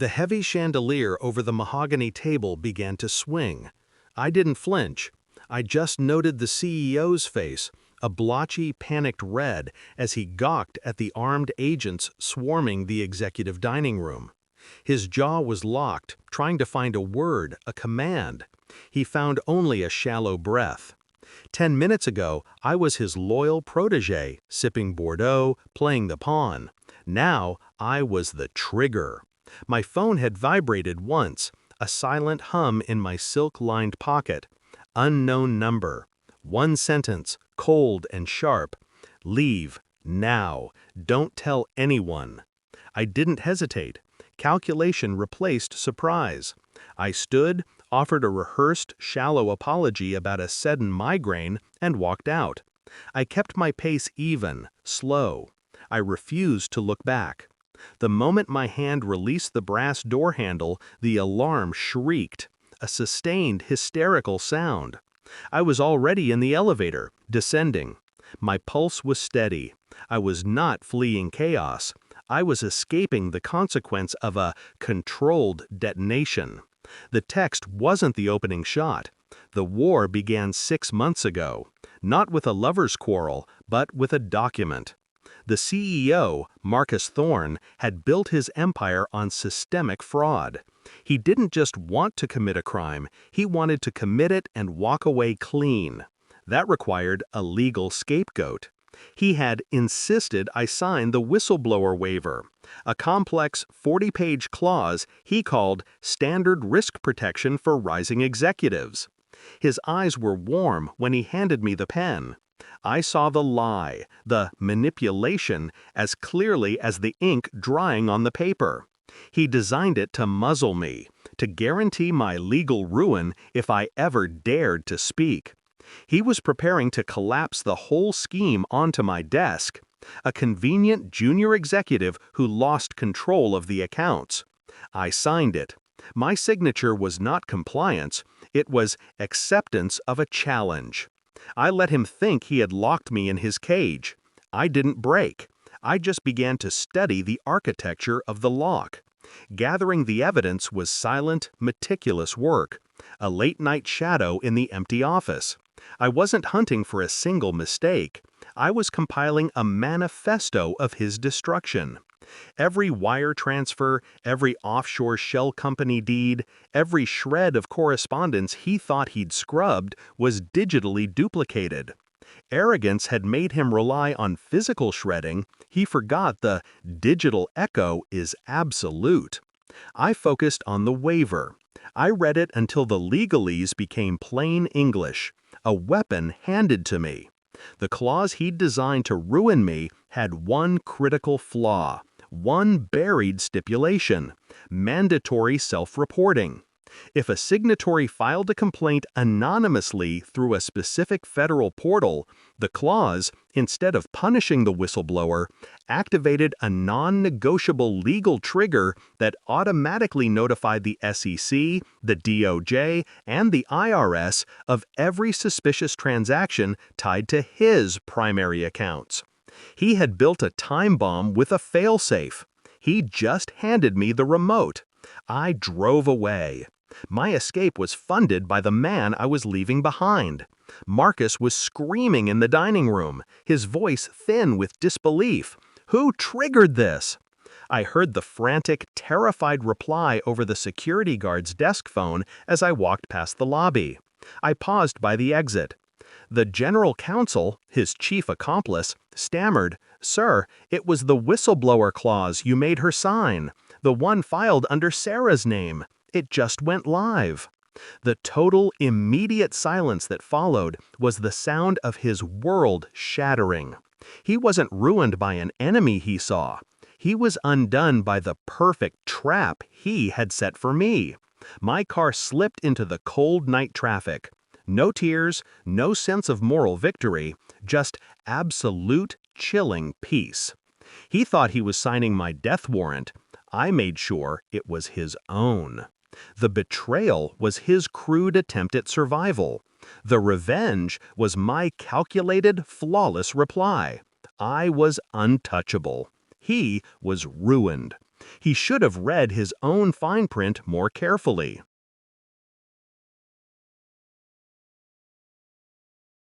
The heavy chandelier over the mahogany table began to swing. I didn't flinch. I just noted the CEO's face, a blotchy, panicked red, as he gawked at the armed agents swarming the executive dining room. His jaw was locked, trying to find a word, a command. He found only a shallow breath. 10 minutes ago, I was his loyal protege, sipping Bordeaux, playing the pawn. Now, I was the trigger. My phone had vibrated once, a silent hum in my silk-lined pocket. Unknown number. One sentence, cold and sharp. Leave, now. Don't tell anyone. I didn't hesitate. Calculation replaced surprise. I stood, offered a rehearsed, shallow apology about a sudden migraine, and walked out. I kept my pace even, slow. I refused to look back. The moment my hand released the brass door handle, the alarm shrieked, a sustained, hysterical sound. I was already in the elevator, descending. My pulse was steady. I was not fleeing chaos. I was escaping the consequence of a controlled detonation. The text wasn't the opening shot. The war began 6 months ago, not with a lover's quarrel, but with a document. The CEO, Marcus Thorne, had built his empire on systemic fraud. He didn't just want to commit a crime, he wanted to commit it and walk away clean. That required a legal scapegoat. He had insisted I sign the whistleblower waiver, a complex 40-page clause he called standard risk protection for rising executives. His eyes were warm when he handed me the pen. I saw the lie, the manipulation, as clearly as the ink drying on the paper. He designed it to muzzle me, to guarantee my legal ruin if I ever dared to speak. He was preparing to collapse the whole scheme onto my desk, a convenient junior executive who lost control of the accounts. I signed it. My signature was not compliance, it was acceptance of a challenge. I let him think he had locked me in his cage. I didn't break. I just began to study the architecture of the lock. Gathering the evidence was silent, meticulous work, a late-night shadow in the empty office. I wasn't hunting for a single mistake. I was compiling a manifesto of his destruction. Every wire transfer, every offshore shell company deed, every shred of correspondence he thought he'd scrubbed was digitally duplicated. Arrogance had made him rely on physical shredding. He forgot the digital echo is absolute. I focused on the waiver. I read it until the legalese became plain English, a weapon handed to me. The clause he'd designed to ruin me had one critical flaw, one buried stipulation: mandatory self-reporting. If a signatory filed a complaint anonymously through a specific federal portal, the clause, instead of punishing the whistleblower, activated a non-negotiable legal trigger that automatically notified the SEC, the DOJ, and the IRS of every suspicious transaction tied to his primary accounts. He had built a time bomb with a failsafe. He just handed me the remote. I drove away. My escape was funded by the man I was leaving behind. Marcus was screaming in the dining room, his voice thin with disbelief. Who triggered this? I heard the frantic, terrified reply over the security guard's desk phone as I walked past the lobby. I paused by the exit. The general counsel, his chief accomplice, stammered, "Sir, it was the whistleblower clause you made her sign, the one filed under Sarah's name. It just went live." The total, immediate silence that followed was the sound of his world shattering. He wasn't ruined by an enemy he saw. He was undone by the perfect trap he had set for me. My car slipped into the cold night traffic. No tears, no sense of moral victory, just absolute, chilling peace. He thought he was signing my death warrant. I made sure it was his own. The betrayal was his crude attempt at survival. The revenge was my calculated, flawless reply. I was untouchable. He was ruined. He should have read his own fine print more carefully.